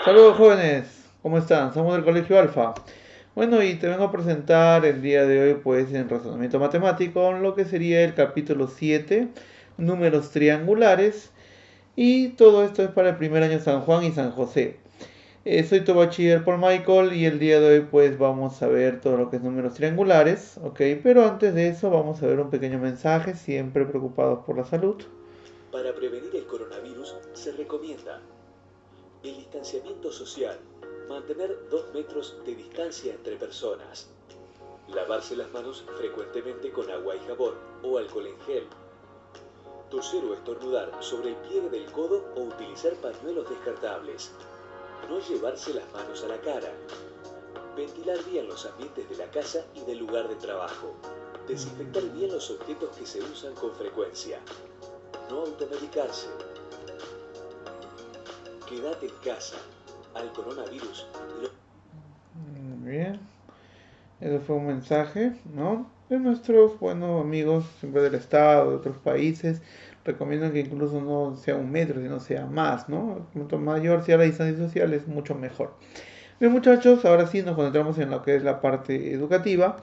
Saludos jóvenes, ¿cómo están? Somos del Colegio Alfa. Bueno, y te vengo a presentar el día de hoy, pues, en razonamiento matemático, lo que sería el capítulo 7, números triangulares, y todo esto es para el primer año San Juan y San José. Soy tu bachiller por Michael y el día de hoy, pues, vamos a ver todo lo que es números triangulares, ¿ok? Pero antes de eso, vamos a ver un pequeño mensaje, siempre preocupados por la salud. Para prevenir el coronavirus se recomienda el distanciamiento social, mantener 2 metros de distancia entre personas, lavarse las manos frecuentemente con agua y jabón o alcohol en gel, toser o estornudar sobre el pliegue del codo o utilizar pañuelos descartables, no llevarse las manos a la cara, ventilar bien los ambientes de la casa y del lugar de trabajo, desinfectar bien los objetos que se usan con frecuencia, no automedicarse. Quédate en casa. Al coronavirus Muy bien. Ese fue un mensaje, ¿no? De nuestros buenos amigos, siempre del Estado, de otros países. Recomiendan que incluso no sea un metro, sino sea más, ¿no? Cuanto mayor sea la distancia social, es mucho mejor. Bien, muchachos, ahora sí nos concentramos en lo que es la parte educativa.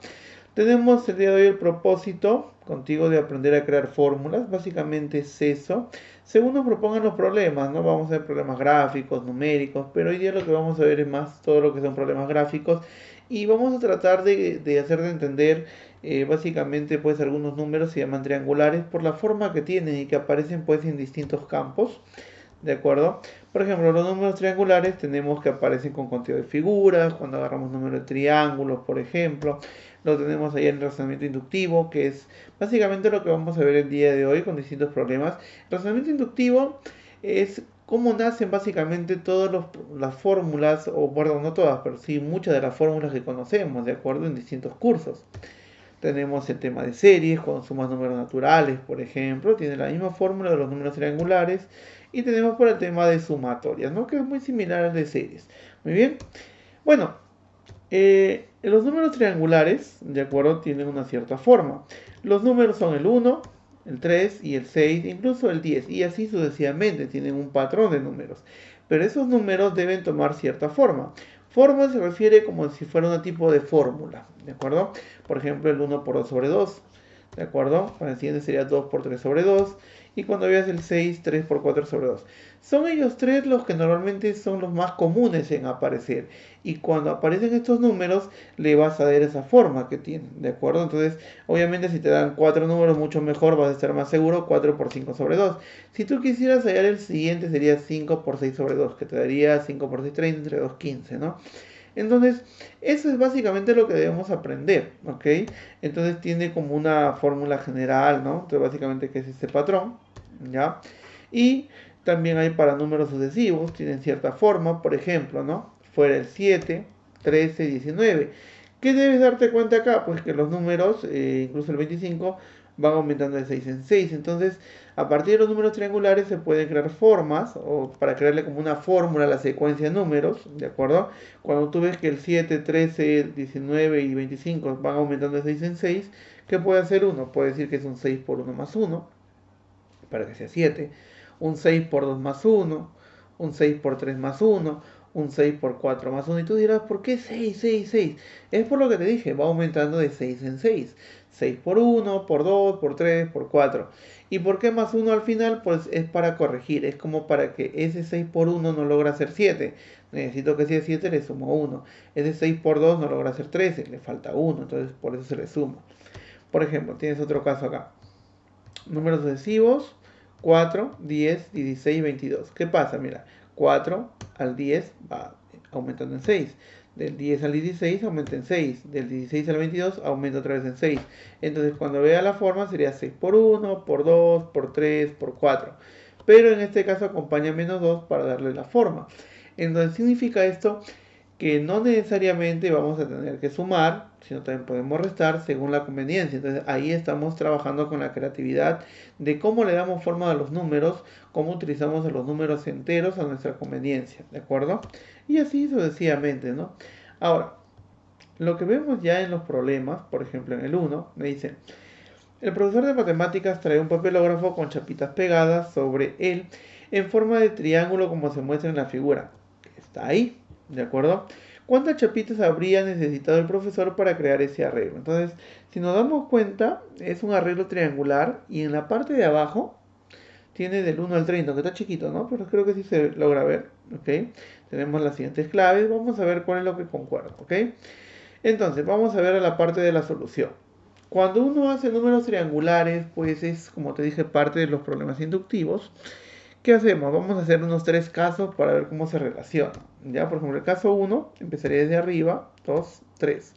Tenemos el día de hoy el propósito contigo de aprender a crear fórmulas. Básicamente es eso. Según nos propongan los problemas, ¿no? Vamos a ver problemas gráficos, numéricos, pero hoy día lo que vamos a ver es más todo lo que son problemas gráficos y vamos a tratar de hacer de entender básicamente pues algunos números se llaman triangulares por la forma que tienen y que aparecen pues en distintos campos. ¿De acuerdo? Por ejemplo, los números triangulares tenemos que aparecen con conteo de figuras, cuando agarramos números de triángulos, por ejemplo. Lo tenemos ahí en el razonamiento inductivo, que es básicamente lo que vamos a ver el día de hoy con distintos problemas. El razonamiento inductivo es cómo nacen básicamente todas las fórmulas, o bueno, no todas, pero sí muchas de las fórmulas que conocemos, ¿de acuerdo? En distintos cursos. Tenemos el tema de series, cuando sumas números naturales, por ejemplo, tiene la misma fórmula de los números triangulares. Y tenemos por el tema de sumatorias, ¿no? Que es muy similar al de series. Muy bien. Bueno, los números triangulares, de acuerdo, tienen una cierta forma. Los números son el 1, el 3 y el 6, incluso el 10. Y así sucesivamente, tienen un patrón de números. Pero esos números deben tomar cierta forma. Forma se refiere como si fuera un tipo de fórmula, ¿de acuerdo? Por ejemplo, el 1 por 2 sobre 2, ¿de acuerdo? Para el siguiente sería 2 por 3 sobre 2. Y cuando veas el 6, 3 por 4 sobre 2. Son ellos tres los que normalmente son los más comunes en aparecer. Y cuando aparecen estos números, le vas a dar esa forma que tienen, ¿de acuerdo? Entonces, obviamente si te dan 4 números, mucho mejor, vas a estar más seguro, 4 por 5 sobre 2. Si tú quisieras hallar el siguiente, sería 5 por 6 sobre 2, que te daría 5 por 6, 30, entre 2, 15, ¿no? Entonces, eso es básicamente lo que debemos aprender, ¿ok? Entonces tiene como una fórmula general, ¿no? Entonces, básicamente, ¿qué es este patrón? ¿Ya? Y también hay para números sucesivos, tienen cierta forma, por ejemplo, ¿no? Fuera el 7, 13, 19. ¿Qué debes darte cuenta acá? Pues que los números, incluso el 25, van aumentando de 6 en 6. Entonces, a partir de los números triangulares se pueden crear formas, o para crearle como una fórmula a la secuencia de números, ¿de acuerdo? Cuando tú ves que el 7, 13, 19 y 25 van aumentando de 6 en 6, ¿qué puede hacer uno? Puede decir que es un 6 por 1 más 1, para que sea 7, un 6 por 2 más 1, un 6 por 3 más 1, un 6 por 4 más 1. Y tú dirás, ¿por qué 6, 6, 6? Es por lo que te dije, va aumentando de 6 en 6. 6 por 1, por 2, por 3, por 4. ¿Y por qué más 1 al final? Pues es para corregir, es como para que ese 6 por 1 no logra ser 7. Necesito que sea 7, le sumo 1. Ese 6 por 2 no logra ser 13, le falta 1, entonces por eso se le suma. Por ejemplo, tienes otro caso acá. Números sucesivos, 4, 10, 16, 22. ¿Qué pasa? Mira, 4 al 10 va aumentando en 6. Del 10 al 16 aumenta en 6. Del 16 al 22 aumenta otra vez en 6. Entonces cuando vea la forma sería 6 por 1, por 2, por 3, por 4. Pero en este caso acompaña menos 2 para darle la forma. Entonces significa esto que no necesariamente vamos a tener que sumar, sino también podemos restar según la conveniencia. Entonces ahí estamos trabajando con la creatividad de cómo le damos forma a los números, cómo utilizamos los números enteros a nuestra conveniencia, ¿de acuerdo? Y así sucesivamente, ¿no? Ahora, lo que vemos ya en los problemas, por ejemplo en el 1, me dicen, el profesor de matemáticas trae un papelógrafo con chapitas pegadas sobre él en forma de triángulo como se muestra en la figura. Está ahí, ¿de acuerdo? ¿Cuántas chapitas habría necesitado el profesor para crear ese arreglo? Entonces, si nos damos cuenta, es un arreglo triangular y en la parte de abajo tiene del 1 al 30, que está chiquito, ¿no? Pero creo que sí se logra ver, ¿ok? Tenemos las siguientes claves, vamos a ver cuál es lo que concuerda, ¿ok? Entonces, vamos a ver a la parte de la solución. Cuando uno hace números triangulares, pues es, como te dije, parte de los problemas inductivos. ¿Qué hacemos? Vamos a hacer unos tres casos para ver cómo se relaciona. ¿Ya? Por ejemplo, el caso 1, empezaría desde arriba, 2, 3.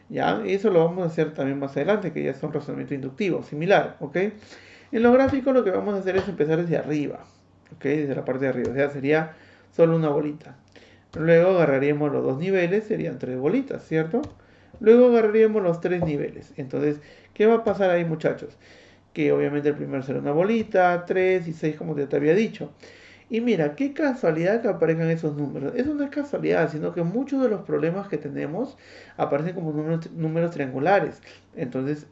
¿Ya? Y eso lo vamos a hacer también más adelante, que ya es un razonamiento inductivo, similar, ¿ok? En lo gráfico lo que vamos a hacer es empezar desde arriba, ¿ok? Desde la parte de arriba, o sea, sería solo una bolita. Luego agarraríamos los dos niveles, serían tres bolitas, ¿cierto? Luego agarraríamos los tres niveles. Entonces, ¿qué va a pasar ahí, muchachos? Que obviamente el primero será una bolita, 3 y 6 como te había dicho. Y mira, qué casualidad que aparezcan esos números. Eso no es casualidad, sino que muchos de los problemas que tenemos aparecen como números triangulares. Entonces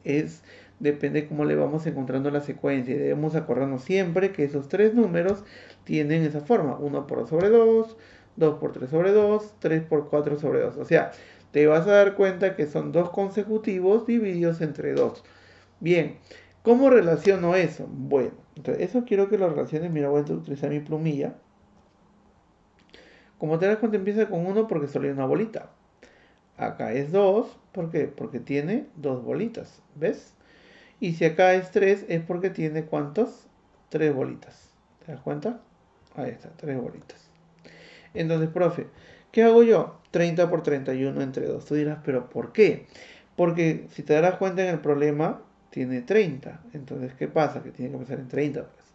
depende cómo le vamos encontrando la secuencia. Y debemos acordarnos siempre que esos tres números tienen esa forma. 1 por 2 sobre 2, 2 por 3 sobre 2, 3 por 4 sobre 2. O sea, te vas a dar cuenta que son dos consecutivos divididos entre 2. Bien, ¿cómo relaciono eso? Bueno, entonces eso quiero que lo relaciones. Mira, voy a utilizar mi plumilla. Como te das cuenta, empieza con 1 porque solo hay una bolita. Acá es 2, ¿por qué? Porque tiene dos bolitas, ¿ves? Y si acá es 3, es porque tiene ¿cuántos? 3 bolitas. ¿Te das cuenta? Ahí está, 3 bolitas. Entonces, profe, ¿qué hago yo? 30 por 31 entre 2. Tú dirás, ¿pero por qué? Porque si te darás cuenta en el problema, tiene 30. Entonces, ¿qué pasa? Que tiene que empezar en 30. Pues.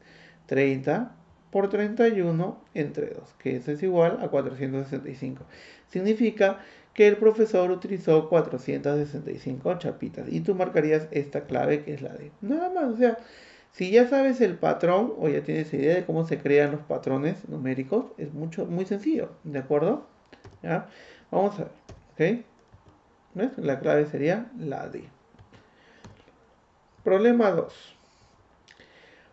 30 por 31 entre 2, que eso es igual a 465. Significa que el profesor utilizó 465 chapitas. Y tú marcarías esta clave que es la D. Nada más, o sea, si ya sabes el patrón o ya tienes idea de cómo se crean los patrones numéricos, es muy sencillo, ¿de acuerdo? ¿Ya? Vamos a ver, ¿ok? ¿Ves? La clave sería la D. Problema 2.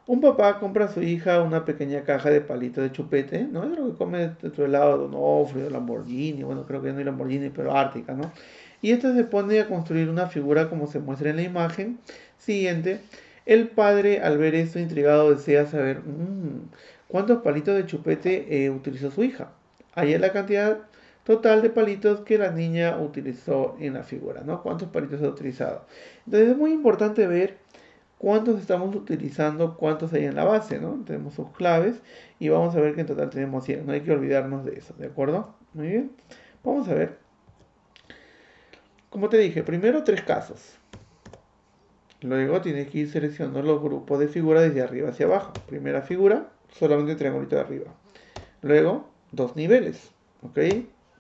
Un papá compra a su hija una pequeña caja de palitos de chupete, ¿no? Es lo que come dentro del lado de Onofre, de Lamborghini, bueno, creo que no hay Lamborghini, pero Ártica, ¿no? Y esta se pone a construir una figura como se muestra en la imagen siguiente. El padre, al ver esto, intrigado, desea saber cuántos palitos de chupete utilizó su hija. Ahí es la cantidad total de palitos que la niña utilizó en la figura, ¿no? ¿Cuántos palitos ha utilizado? Entonces es muy importante ver cuántos estamos utilizando, cuántos hay en la base, ¿no? Tenemos sus claves y vamos a ver que en total tenemos 100. No hay que olvidarnos de eso, ¿de acuerdo? Muy bien. Vamos a ver. Como te dije, primero tres casos. Luego tienes que ir seleccionando los grupos de figuras desde arriba hacia abajo. Primera figura, solamente triangulito de arriba. Luego, dos niveles, ¿ok?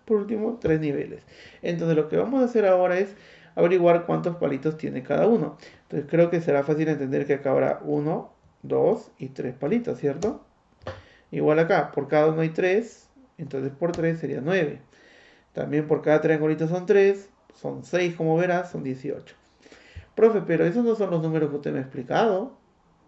Por último, tres niveles. Entonces lo que vamos a hacer ahora es averiguar cuántos palitos tiene cada uno. Entonces creo que será fácil entender que acá habrá 1, 2 y 3 palitos, ¿cierto? Igual acá, por cada uno hay 3, entonces por 3 sería 9. También por cada triangulito son 3, son 6 como verás, son 18. Profe, pero esos no son los números que usted me ha explicado.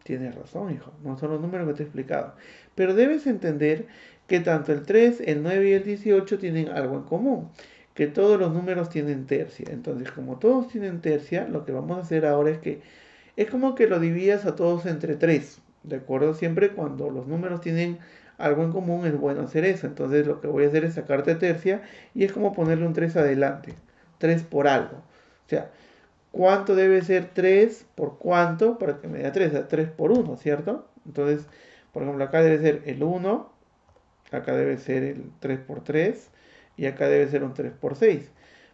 Tienes razón, hijo, no son los números que te he explicado. Pero debes entender que tanto el 3, el 9 y el 18 tienen algo en común, que todos los números tienen tercia. Entonces, como todos tienen tercia, lo que vamos a hacer ahora es que es como que lo dividas a todos entre 3, ¿de acuerdo? Siempre cuando los números tienen algo en común es bueno hacer eso. Entonces, lo que voy a hacer es sacarte tercia y es como ponerle un 3 adelante, 3 por algo. O sea, ¿cuánto debe ser 3 por cuánto para que me dé 3? O sea, 3 por 1, ¿cierto? Entonces, por ejemplo, acá debe ser el 1, acá debe ser el 3 por 3 y acá debe ser un 3 por 6.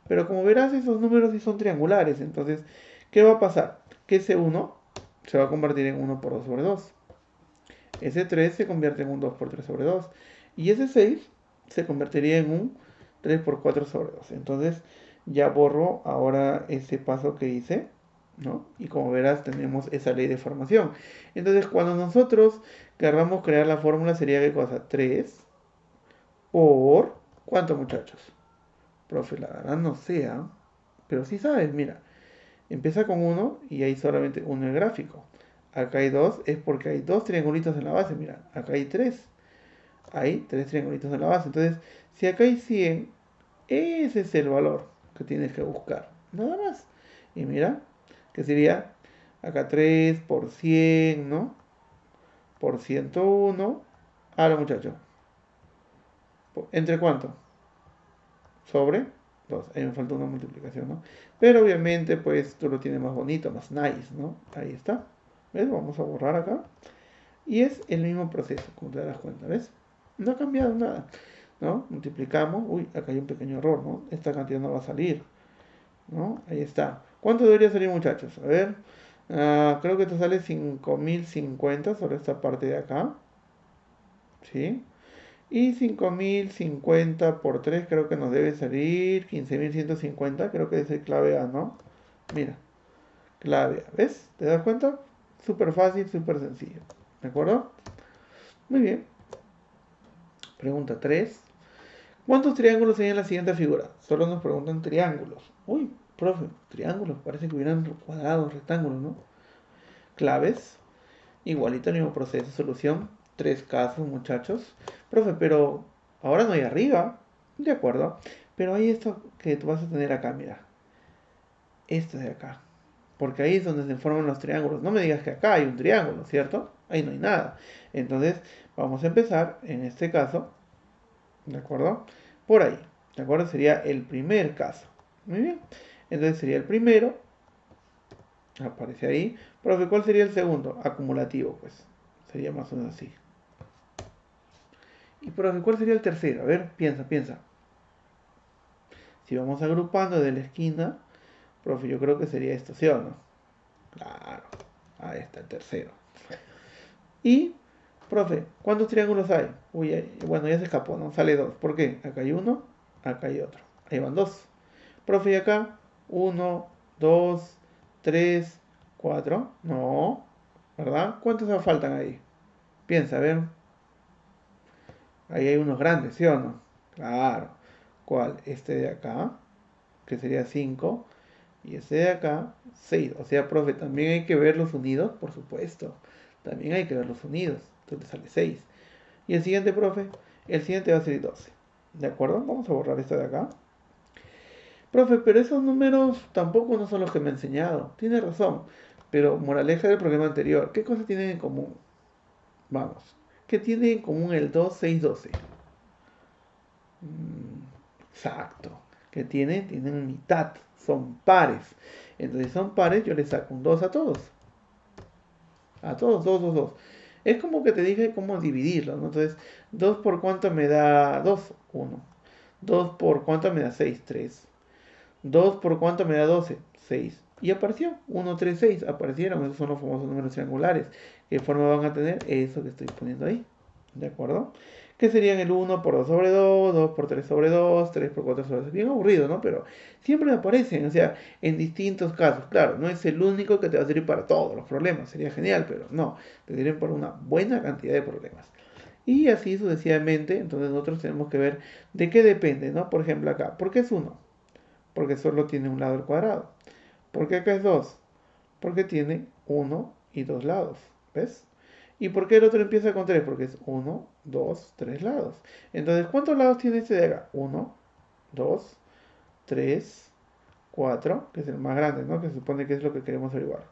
Pero como verás, esos números sí son triangulares. Entonces, ¿qué va a pasar? Que ese 1 se va a convertir en 1 por 2 sobre 2. Ese 3 se convierte en un 2 por 3 sobre 2. Y ese 6 se convertiría en un 3 por 4 sobre 2. Entonces, ya borro ahora ese paso que hice, ¿no? Y como verás tenemos esa ley de formación. Entonces cuando nosotros querramos crear la fórmula sería ¿qué cosa? 3 por... ¿Cuánto, muchachos? Profe, la verdad no sé, ¿ah? Pero sí sabes, mira. Empieza con 1 y hay solamente uno en el gráfico. Acá hay 2, es porque hay dos triangulitos en la base, mira. Acá hay 3. hay 3 triangulitos en la base. Entonces, si acá hay 100, ese es el valor que tienes que buscar. Nada más. Y mira, que sería acá 3 por 100, ¿no? Por 101. Ahora, muchachos. ¿Entre cuánto? Sobre 2. Ahí me falta una multiplicación, ¿no? Pero obviamente, pues tú lo tienes más bonito, más nice, ¿no? Ahí está. ¿Ves? Vamos a borrar acá. Y es el mismo proceso, como te das cuenta, ¿ves? No ha cambiado nada, ¿no? Multiplicamos. Uy, acá hay un pequeño error, ¿no? Esta cantidad no va a salir, ¿no? Ahí está. ¿Cuánto debería salir, muchachos? A ver. Creo que te sale 5050 sobre esta parte de acá. ¿Sí? Y 5050 por 3 creo que nos debe salir 15150. Creo que es el clave A, ¿no? Mira, clave A. ¿Ves? ¿Te das cuenta? Súper fácil, súper sencillo. ¿De acuerdo? Muy bien. Pregunta 3. ¿Cuántos triángulos hay en la siguiente figura? Solo nos preguntan triángulos. Uy, profe, triángulos. Parece que hubieran cuadrados, rectángulos, ¿no? Claves. Igualito el mismo proceso de solución. 3 casos, muchachos. Profe, pero ahora no hay arriba. De acuerdo. Pero hay esto que tú vas a tener acá, mira. Esto de acá. Porque ahí es donde se forman los triángulos. No me digas que acá hay un triángulo, ¿cierto? Ahí no hay nada. Entonces, vamos a empezar, en este caso, ¿de acuerdo? Por ahí, ¿de acuerdo? Sería el primer caso. Muy bien. Entonces sería el primero. Aparece ahí. Profe, ¿cuál sería el segundo? Acumulativo, pues. Sería más o menos así. Y profe, ¿cuál sería el tercero? A ver, piensa, piensa. Si vamos agrupando de la esquina, profe, yo creo que sería esto, ¿sí o no? Claro. Ahí está el tercero. Y, profe, ¿cuántos triángulos hay? Uy, bueno, ya se escapó, ¿no? Sale 2. ¿Por qué? Acá hay uno, acá hay otro. Ahí van 2. Profe, ¿y acá? 1, 2, 3, 4. No, ¿verdad? ¿Cuántos me faltan ahí? Piensa, a ver. Ahí hay unos grandes, ¿sí o no? Claro. ¿Cuál? Este de acá, que sería 5. Y este de acá, 6. O sea, profe, también hay que verlos unidos, por supuesto. También hay que verlos unidos. Entonces sale 6. Y el siguiente, profe, el siguiente va a ser 12. ¿De acuerdo? Vamos a borrar esta de acá. Profe, pero esos números tampoco no son los que me ha enseñado. Tiene razón. Pero moraleja del problema anterior, ¿qué cosas tienen en común? Vamos. ¿Qué tiene en común el 2, 6, 12? Exacto. ¿Qué tienen? Tienen mitad. Son pares. Entonces son pares, yo le saco un 2 a todos. A todos, 2, 2, 2. Es como que te dije cómo dividirlo, ¿no? Entonces, 2 por cuánto me da 2, 1. 2 por cuánto me da 6, 3. 2 por cuánto me da 12, 6. Y apareció 1, 3, 6. Aparecieron, esos son los famosos números triangulares. ¿Qué forma van a tener? Eso que estoy poniendo ahí. ¿De acuerdo? Que serían el 1 por 2 sobre 2, 2 por 3 sobre 2, 3 por 4 sobre 2. Bien aburrido, ¿no? Pero siempre aparecen, o sea, en distintos casos. Claro, no es el único que te va a servir para todos los problemas. Sería genial, pero no. Te sirven para una buena cantidad de problemas. Y así sucesivamente, entonces nosotros tenemos que ver de qué depende, ¿no? Por ejemplo acá, ¿por qué es 1? Porque solo tiene un lado al cuadrado. ¿Por qué acá es 2? Porque tiene 1 y 2 lados. ¿Ves? ¿Y por qué el otro empieza con 3? Porque es 1, 2, 3 lados. Entonces, ¿cuántos lados tiene este de acá? 1, 2, 3, 4, que es el más grande, ¿no? Que se supone que es lo que queremos averiguar.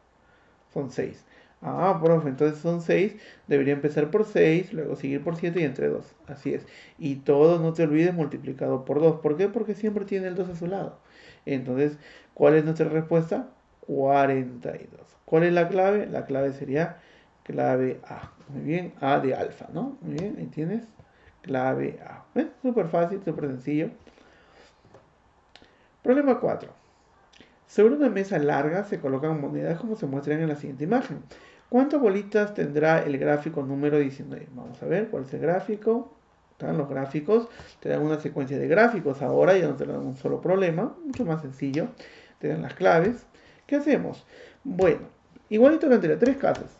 Son 6. Ah, profe, entonces son 6. Debería empezar por 6, luego seguir por 7 y entre 2. Así es. Y todo, no te olvides, multiplicado por 2. ¿Por qué? Porque siempre tiene el 2 a su lado. Entonces, ¿cuál es nuestra respuesta? 42. ¿Cuál es la clave? La clave sería clave A. Muy bien, A de alfa, ¿no? Muy bien, ahí tienes clave A. ¿Ven? Súper fácil, súper sencillo. Problema 4. Sobre una mesa larga se colocan monedas como se muestran en la siguiente imagen. ¿Cuántas bolitas tendrá el gráfico número 19? Vamos a ver cuál es el gráfico. Están los gráficos, te dan una secuencia de gráficos ahora, ya no te dan un solo problema, mucho más sencillo. Te dan las claves. ¿Qué hacemos? Bueno, igualito que anterior, 3 casos.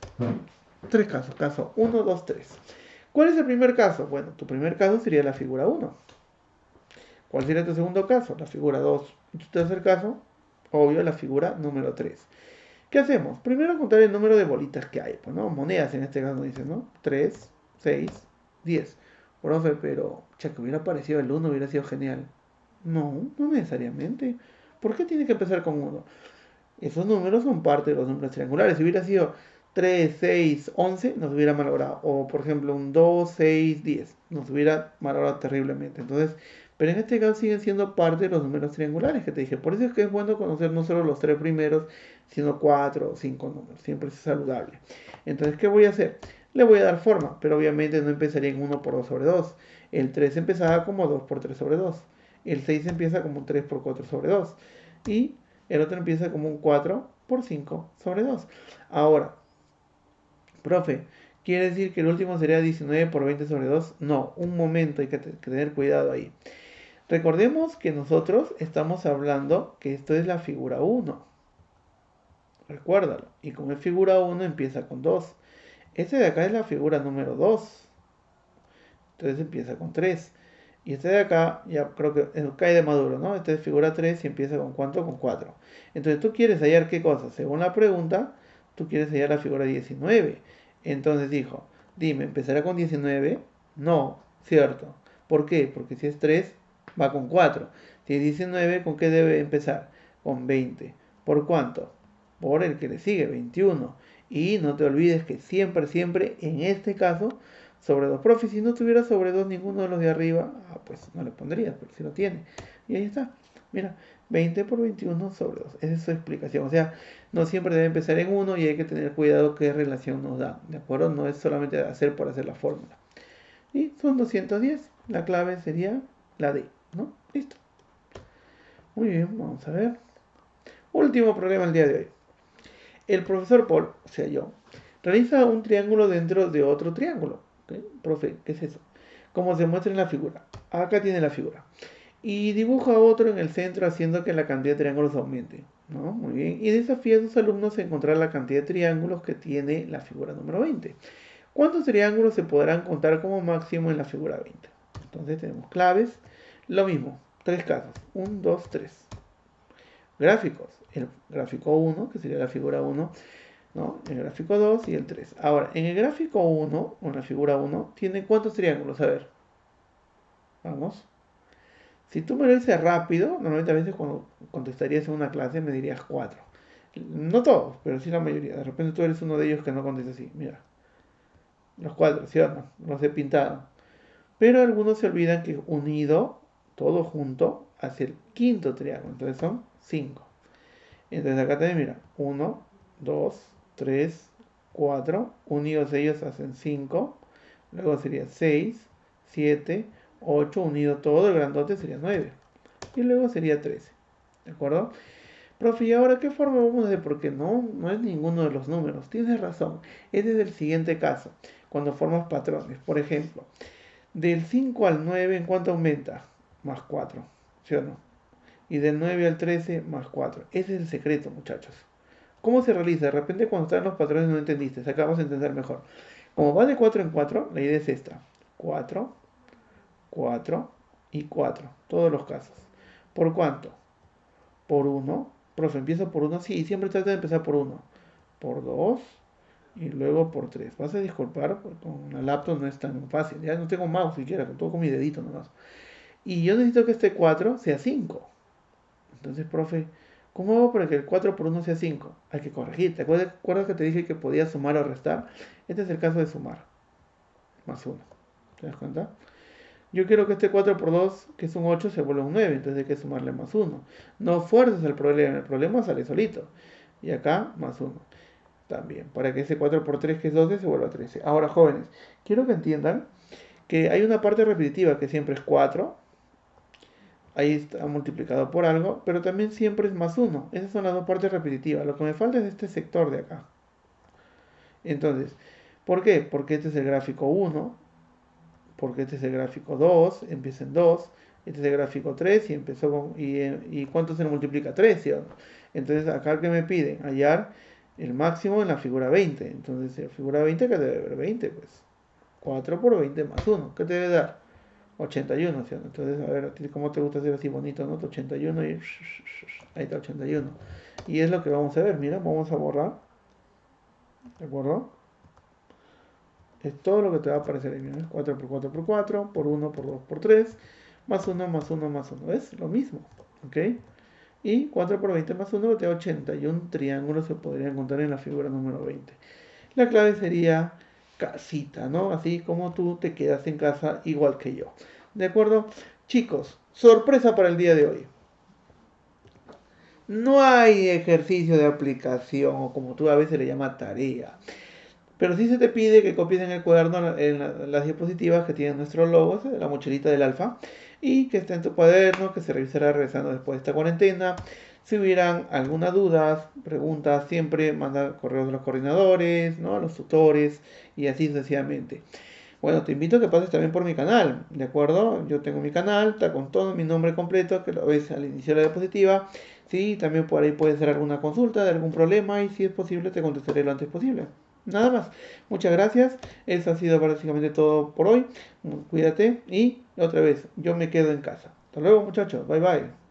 3 casos, caso 1, 2, 3. ¿Cuál es el primer caso? Bueno, tu primer caso sería la figura 1. ¿Cuál sería tu segundo caso? La figura 2. ¿Y tu tercer caso? Obvio, la figura número 3. ¿Qué hacemos? Primero contar el número de bolitas que hay, pues, ¿no? Monedas en este caso dice, ¿no? 3, 6, 10. Profe, pero que hubiera aparecido el uno hubiera sido genial. No, no necesariamente. ¿Por qué tiene que empezar con uno? Esos números son parte de los números triangulares. Si hubiera sido 3, 6, 11, nos hubiera malogrado. O por ejemplo un 2, 6, 10. Nos hubiera malogrado terriblemente. Entonces, pero en este caso siguen siendo parte de los números triangulares que te dije. Por eso es que es bueno conocer no solo los tres primeros, sino 4 o 5 números. Siempre es saludable. Entonces, ¿qué voy a hacer? Le voy a dar forma, pero obviamente no empezaría en 1 por 2 sobre 2. El 3 empezaba como 2 por 3 sobre 2. El 6 empieza como un 3 por 4 sobre 2. Y el otro empieza como un 4 por 5 sobre 2. Ahora, profe, ¿quiere decir que el último sería 19 por 20 sobre 2? No, un momento, hay que tener cuidado ahí. Recordemos que nosotros estamos hablando que esto es la figura 1. Recuérdalo. Y como es figura 1, empieza con 2. Este de acá es la figura número 2. Entonces empieza con 3. Y este de acá, ya creo que cae de maduro, ¿no? Este es figura 3 y empieza con ¿cuánto? Con 4. Entonces tú quieres hallar qué cosa. Según la pregunta, tú quieres hallar la figura 19. Entonces dijo, dime, ¿empezará con 19? No, cierto. ¿Por qué? Porque si es 3, va con 4. Si es 19, ¿con qué debe empezar? Con 20. ¿Por cuánto? Por el que le sigue, 21. Y no te olvides que siempre, siempre, en este caso, sobre 2. Profe, si no tuviera sobre 2 ninguno de los de arriba, pues no le pondría, pero si lo tiene. Y ahí está. Mira, 20 por 21 sobre 2. Esa es su explicación. O sea, no siempre debe empezar en 1 y hay que tener cuidado qué relación nos da. ¿De acuerdo? No es solamente hacer por hacer la fórmula. Y son 210. La clave sería la D, ¿no? Listo. Muy bien, vamos a ver. Último problema del día de hoy. El profesor Paul, o sea yo, realiza un triángulo dentro de otro triángulo. ¿Okay? Profe, ¿qué es eso? Como se muestra en la figura. Acá tiene la figura. Y dibuja otro en el centro haciendo que la cantidad de triángulos aumente. ¿No? Muy bien. Y desafía a sus alumnos a encontrar la cantidad de triángulos que tiene la figura número 20. ¿Cuántos triángulos se podrán contar como máximo en la figura 20? Entonces tenemos claves. Lo mismo. Tres casos. 1, 2, 3. Gráficos. El gráfico 1, que sería la figura 1. ¿No? El gráfico 2 y el 3. Ahora, en el gráfico 1, o en la figura 1, ¿tiene cuántos triángulos? A ver, vamos. Si tú me lo dices rápido, normalmente a veces cuando contestarías en una clase me dirías 4. No todos, pero sí la mayoría. De repente tú eres uno de ellos que no contesta así. Mira, los 4, ¿sí o no? Los he pintado. Pero algunos se olvidan que unido, todo junto, hace el quinto triángulo. Entonces son 5. Entonces acá también, mira, 1, 2, 3, 4. Unidos ellos hacen 5. Luego sería 6, 7, 8. Unido todo, el grandote sería 9. Y luego sería 13. ¿De acuerdo? Profe, ¿y ahora qué forma vamos a hacer? Porque no es ninguno de los números. Tienes razón. Este es el siguiente caso. Cuando formas patrones. Por ejemplo, del 5 al 9, ¿en cuánto aumenta? Más 4. ¿Sí o no? Y del 9 al 13, más 4. Ese es el secreto, muchachos. ¿Cómo se realiza? De repente cuando están los patrones no entendiste. Acá vamos a entender mejor. Como va de 4 en 4, la idea es esta. 4, 4 y 4. Todos los casos. ¿Por cuánto? Por 1. Profe, empiezo por 1. Sí, siempre trata de empezar por 1. Por 2. Y luego por 3. Vas a disculpar, porque con la laptop no es tan fácil. Ya no tengo mouse siquiera, todo con mi dedito nomás. Y yo necesito que este 4 sea 5. Entonces, profe, ¿cómo hago para que el 4 por 1 sea 5? Hay que corregir. ¿Te acuerdas que te dije que podía sumar o restar? Este es el caso de sumar. Más 1. ¿Te das cuenta? Yo quiero que este 4 por 2, que es un 8, se vuelva un 9. Entonces hay que sumarle más 1. No fuerzas el problema sale solito. Y acá, más 1. También, para que ese 4 por 3, que es 12, se vuelva 13. Ahora, jóvenes, quiero que entiendan que hay una parte repetitiva que siempre es 4. Ahí está multiplicado por algo, pero también siempre es más 1. Esas son las dos partes repetitivas. Lo que me falta es este sector de acá. Entonces, ¿por qué? Porque este es el gráfico 1, porque este es el gráfico 2, empieza en 2, este es el gráfico 3 y empezó con... ¿Y cuánto se le multiplica? 3, ¿sí? Entonces, acá que me piden hallar el máximo en la figura 20. Entonces, la figura 20, ¿qué debe haber? 20, pues. 4 por 20 más 1, ¿qué te debe dar? 81, ¿sí? Entonces, a ver, ¿cómo te gusta hacer así bonito, no? 81 y... Ahí está 81. Y es lo que vamos a ver, mira, vamos a borrar. ¿De acuerdo? Es todo lo que te va a aparecer ahí, ¿no? 4 por 4 por 4, por 1 por 2 por 3, más 1 más 1 más 1. ¿Ves? Lo mismo, ¿ok? Y 4 por 20 más 1 te da 80. Y un triángulo se podría encontrar en la figura número 20. La clave sería casita, ¿no? Así como tú te quedas en casa igual que yo. ¿De acuerdo? Chicos, sorpresa para el día de hoy. No hay ejercicio de aplicación o como tú a veces le llamas tarea. Pero sí se te pide que copies en el cuaderno en las diapositivas que tienen nuestros logos, la mochilita del alfa, y que esté en tu cuaderno, que se revisará regresando después de esta cuarentena. Si hubieran alguna duda, preguntas, siempre manda correos a los coordinadores, ¿no? A los tutores y así sucesivamente. Bueno, te invito a que pases también por mi canal, ¿de acuerdo? Yo tengo mi canal, está con todo mi nombre completo, que lo ves al inicio de la diapositiva. Sí, también por ahí puedes hacer alguna consulta de algún problema y si es posible te contestaré lo antes posible. Nada más. Muchas gracias. Eso ha sido básicamente todo por hoy. Cuídate y otra vez, yo me quedo en casa. Hasta luego muchachos. Bye bye.